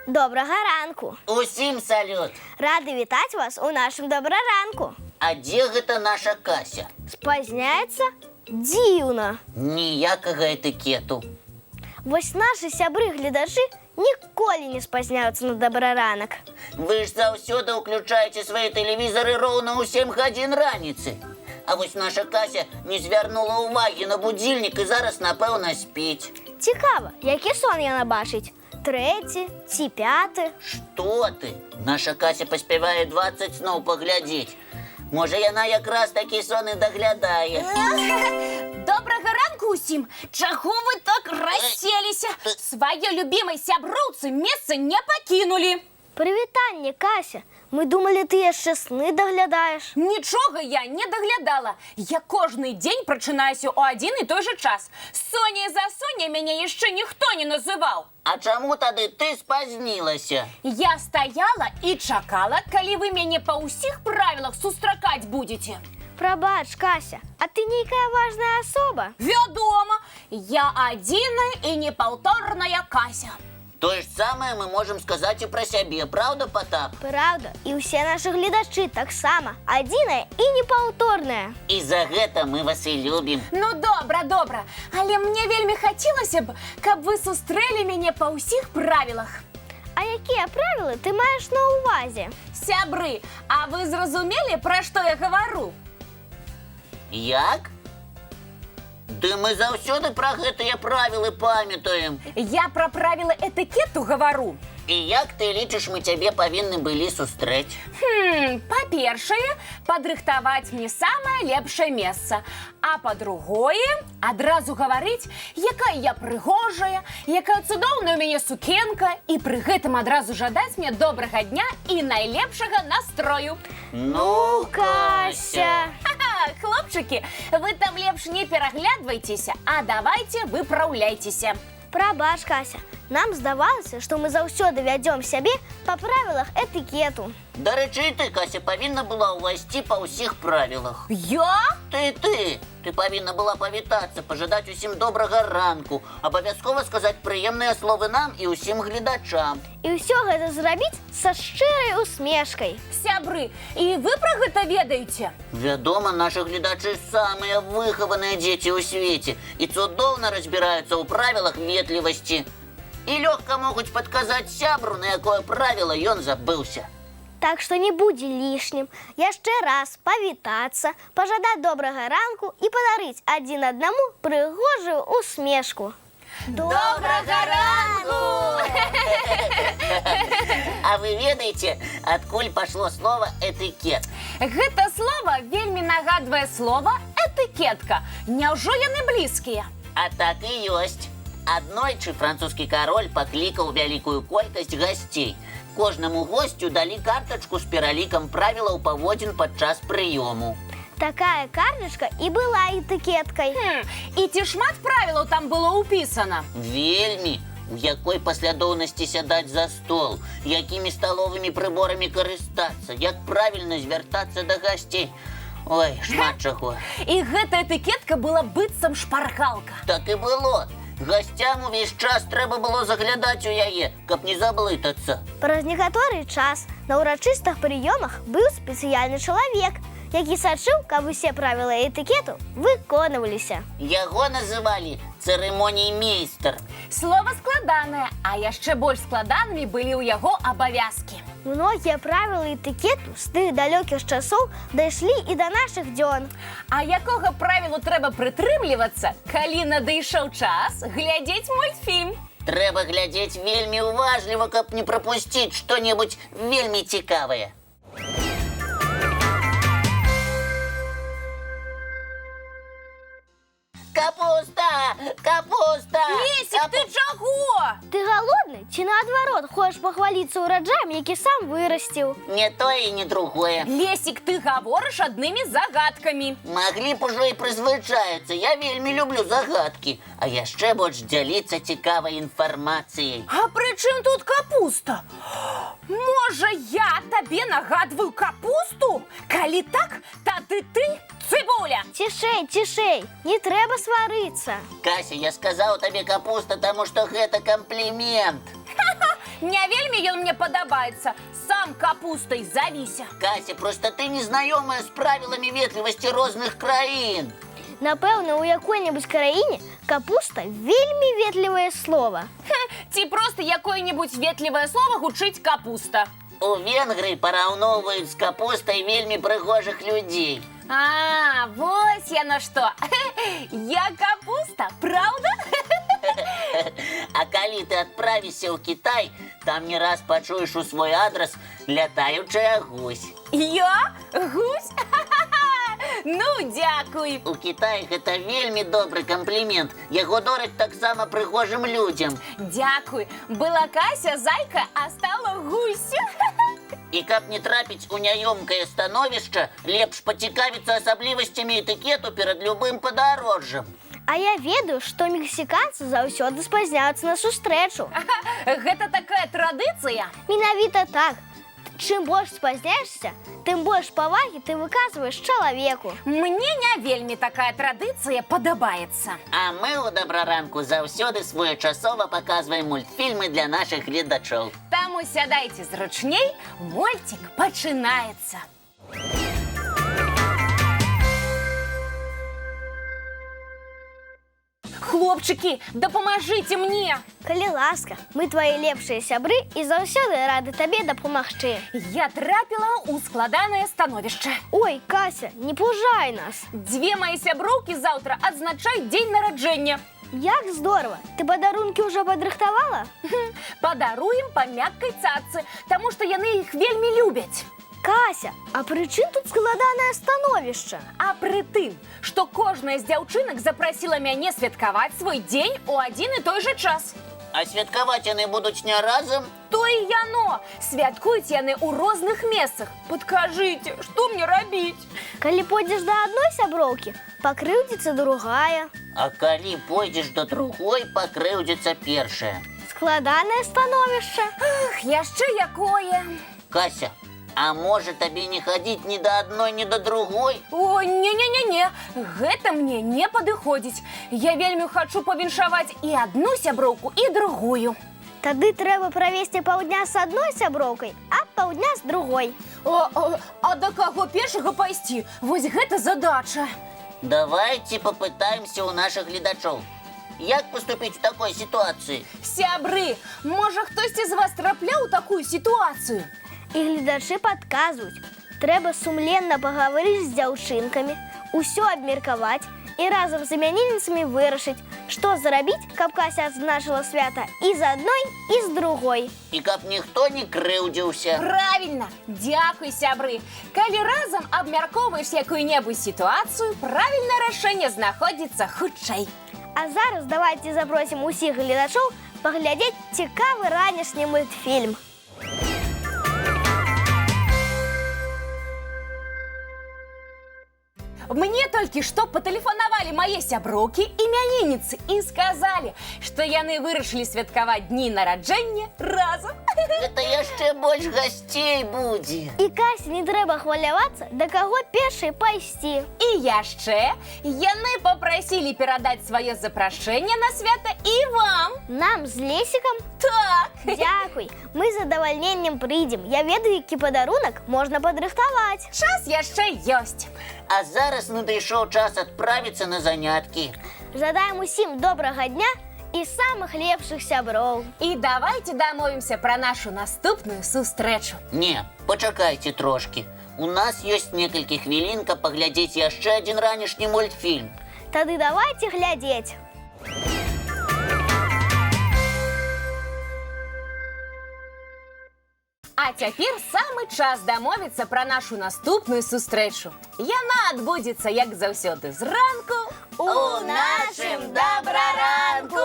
Доброго ранку! Усім салют! Рады вітаць вас у нашым добраранку. А дзе гэта наша Кася? Спазняецца? Дзіўна. Ніякага этыкету. Вось нашы сябры-гледачы ніколі не спазняюцца на добраранак. Вы ж заўсёды ўключаеце свае тэлевізары роўна ў 7 гадзін раніцы. А вось наша Кася не звярнула ўвагі на будзільнік і зараз, напэўна, спіць. Цікава, які сон яна бачыць? Трэці ці пяты? Што ты? Наша Кася паспявае 20 сноў паглядзець. Можа, яна якраз такі сон і даглядае. Добрага ранку усім! Чаго вы так расселіся? Сваёй любімай сяброўцы месца не пакінулі. Прывітанне, Кася. Мы думалі, ты яшчэ сны даглядаеш. Нічога я не даглядала. Я кожны дзень прачынаюся ў адзін і той жа час. Соня за Соня мяне яшчэ ніхто не называў. А чаму тады ты спазнілася? Я стаяла і чакала, калі вы мяне па ўсіх правілах сустракаць будзеце. Прабач, Кася, а ты нейкая важная асоба? Вядома, я адзіная і непаўторная Кася. Тое ж самае мы можам сказаць і пра сябе, праўда, Патап? Праўда, і ўсе нашы гледачы таксама адзіная і непаўторная. І за гэта мы вас і любім. Ну, добра, але мне вельмі хацелася б, каб вы сустрэлі мяне па ўсіх правілах. А якія правілы ты маеш на ўвазе? Сябры, а вы зразумелі, пра што я гавару? Як? Ды мы заўсёды пра гэтыя правілы памятаем. Я пра правілы этыкету гавару. І як ты лічыш, мы цябе павінны былі сустрэць? Па-першае, падрыхтаваць мне самае лепшае месца. А па-другое, адразу гаварыць, якая я прыгожая, якая цудоўная ў мяне сукенка, і пры гэтым адразу жадаць мне добрага дня і найлепшага настрою. Ну, Кася! Хлопчыкі, вы там лепш не пераглядвайцеся, а давайце выпраўляйцеся. Прабач, Кася, нам здавалася, што мы заўсёды вядзём сябе па правілах этыкету. Дарэчы, і ты, Кася, павінна была ўвайсці па ўсіх правілах. Я? Ты павінна была павітацца, пажадаць усім добрага ранку, абавязкова сказаць прыемныя словы нам і ўсім гледачам. І ўсё гэта зрабіць са шчырай усмешкай. Сябры, і вы пра гэта ведаеце? Вядома, нашы гледачы самыя выхаваныя дзеці ў свеце і цудоўна разбіраюцца ў правілах ветлівасці. І лёгка могуць падказаць сябру, на якое правіла ён забыўся. Так што не будзе лішнім яшчэ раз павітацца, пажадаць добрага ранку і падарыць адзін аднаму прыгожую усмешку. Добрага ранку! А вы ведаеце, адкуль пашло слова этыкет? Гэта слова вельмі нагадвае слова этыкетка. Няўжо яны блізкія? А так і ёсць. Аднойчы французскі кароль паклікаў вялікую колькасць гасцей. Кожнаму госцю далі картачку з пералікам правілаў паводзін падчас прыёму. Такая картачка і была этыкеткай. І ці шмат правілаў там было ўпісана? Вельмі. У якой паслядоўнасці сядаць за стол, якімі сталовымі прыборамі карыстацца, як правільна звяртацца да гасцей. Ой, шмат чаго. І гэта этыкетка была быццам шпаргалка. Так і было. Гасцям увесь час трэба было заглядаць у яе, каб не заблытацца. Праз некаторы час на ўрачыстых прыёмах быў спецыяльны чалавек, які сачыў, каб усе правілы этыкету выконваліся. Яго называлі цырымоніймейстар. Слова складанае, а яшчэ больш складанымі былі ў яго абавязкі. Многія правілы этыкету з тых далёкіх часоў дайшлі і да нашых дзён. А якога правілу трэба прытрымлівацца, калі надышоў час глядзець мультфільм? Трэба глядзець вельмі уважліва, каб не прапусціць што-небудзь вельмі цікавае. Капуста! Капуста! Лесік, ты чаго? Ты галодны ці наадварот хочаш пахваліцца ўраджаем, які сам вырасціў? Не тое і не другое. Лесік, ты гаворыш аднымі загадкамі. Маглі б ужо і прызвычаецца. Я вельмі люблю загадкі. А яшчэ больш дзяліцца цікавай інфармацыяй. А пры чым тут капуста? Можа, я табе нагадваю капусту? Калі так, тады ты цыбуля. Цішэй, цішэй, не трэба сварыцца. Кася, я сказаў табе капуста, таму што гэта камплімент. Не вельмі ён мне падабаецца. Сам капустай завіся. Кася, просто ты незнаёмая з правіламі ветлівасці розных краін. Напэўна, у якой-небудзь краіне капуста вельмі ветлівае слова. Ці проста якое-небудзь ветлівае слова гучыць капуста. У Венгрыі параўноўваюць з капустай вельмі прыгожых людзей. А, вось яно што. Я капуста, правда? А калі ты адправішся ў Кітай, там не раз пачуеш у свой адрас лятаючая гусь. Я? Гусь? Ну, дзякуй. У Кітаі гэта вельмі добры камплімент. Яго дораць таксама прыгожым людзям. Дзякуй. Была Кася, зайка, а стала гусь. І каб не трапіць у няёмкае становішча, лепш пацікавіцца асаблівасцямі этыкету перад любым падарожжам. А я ведаю, што мексіканцы заўсёды спазняюцца на сустрэчу. Гэта такая традыцыя. Менавіта так. Чым больш спазняешся, тым больш павагі ты выказваеш чалавеку. Мне не вельмі такая традыцыя падабаецца. А мы ў Дабраранку заўсёды своечасова паказваем мультфільмы для нашых гледачоў. Таму сядайце зручней, мульцік пачынаецца. Хлопчыкі, дапамажыце мне! Калі ласка, мы твае лепшыя сябры і заўсёды рады табе дапамагчы. Я трапіла ў складанае становішча. Ой, Кася, не пужай нас. Дзве мае сяброўкі заўтра адзначаюць дзень нараджэння. Як здорава! Ты падарункі ўжо падрыхтавала? Падаруем па мяккай цаццы, таму што яны іх вельмі любяць. Кася, а пры чым тут складанае становішча? А пры тым, што кожная з дзяўчынак запрасіла мяне святкаваць свой дзень у адзін і той жа час. А святкаваць яны будуць не разам? То і яно! Святкуюць яны ў розных месцах. Падкажыце, што мне рабіць? Калі пойдзеш да адной сяброўкі, пакрыўдзіцца другая. А калі пойдзеш да другой, пакрыўдзіцца першая. Складанае становішча. Ах, яшчэ якое! Кася, а можа табе не хадзіць ні да адной, ні да другой? О, не-не-не-не, гэта мне не падыходзіць. Я вельмі хачу павіншаваць і адну сяброўку, і другую. Тады трэба правесці паўдня з адной сяброўкай, а паўдня з другой. А да каго першага пайсці? Вось гэта задача. Давайце папытаемся ў нашых гледачоў. Як паступіць у такой сітуацыі? Сябры, можа хтосьці з вас трапляў у такую сітуацыю? І гледачы падказваюць. Трэба сумленна пагаварыць з дзяўчынкамі, усё абмеркаваць і разам з імянінніцамі вырашыць, што зрабіць, каб Кася адзначыла свята і з адной, і з другой. І каб ніхто не крыўдзіўся. Правільна! Дзякуй, сябры! Калі разам абмяркоўваеш якую-небудзь сітуацыю, правільнае рашэнне знаходзіцца хутчэй. А зараз давайце запросім усіх гледачоў паглядзець цікавы ранішні мультфільм. Мне толькі што патэлефанавалі мае сяброўкі імянінніцы і сказалі, што яны вырашылі святкаваць дні нараджэння разам. Гэта яшчэ больш гасцей будзе. І Касе не трэба хвалявацца, да каго першай пайсці. І яшчэ яны папрасілі перадаць сваё запрашэнне на свята і вам. Нам з Лесікам? Так! Дзякуй, мы з задавальненнем прыйдзем. Я ведаю, які падарунак можна падрыхтаваць. Час яшчэ ёсць. А зараз надышоў час адправіцца на заняткі. Жадаем усім добрага дня і самых лепшых сяброў. І давайце дамовімся пра нашу наступную сустрэчу. Не, пачакайце трошкі. У нас ёсць некалькі хвілін, каб паглядзець яшчэ адзін ранішні мультфільм. Тады давайце глядзець. А цяпер самы час дамовіцца пра нашу наступную сустрэчу. Яна адбудзецца, як заўсёды, зранку У нашым Дабраранку!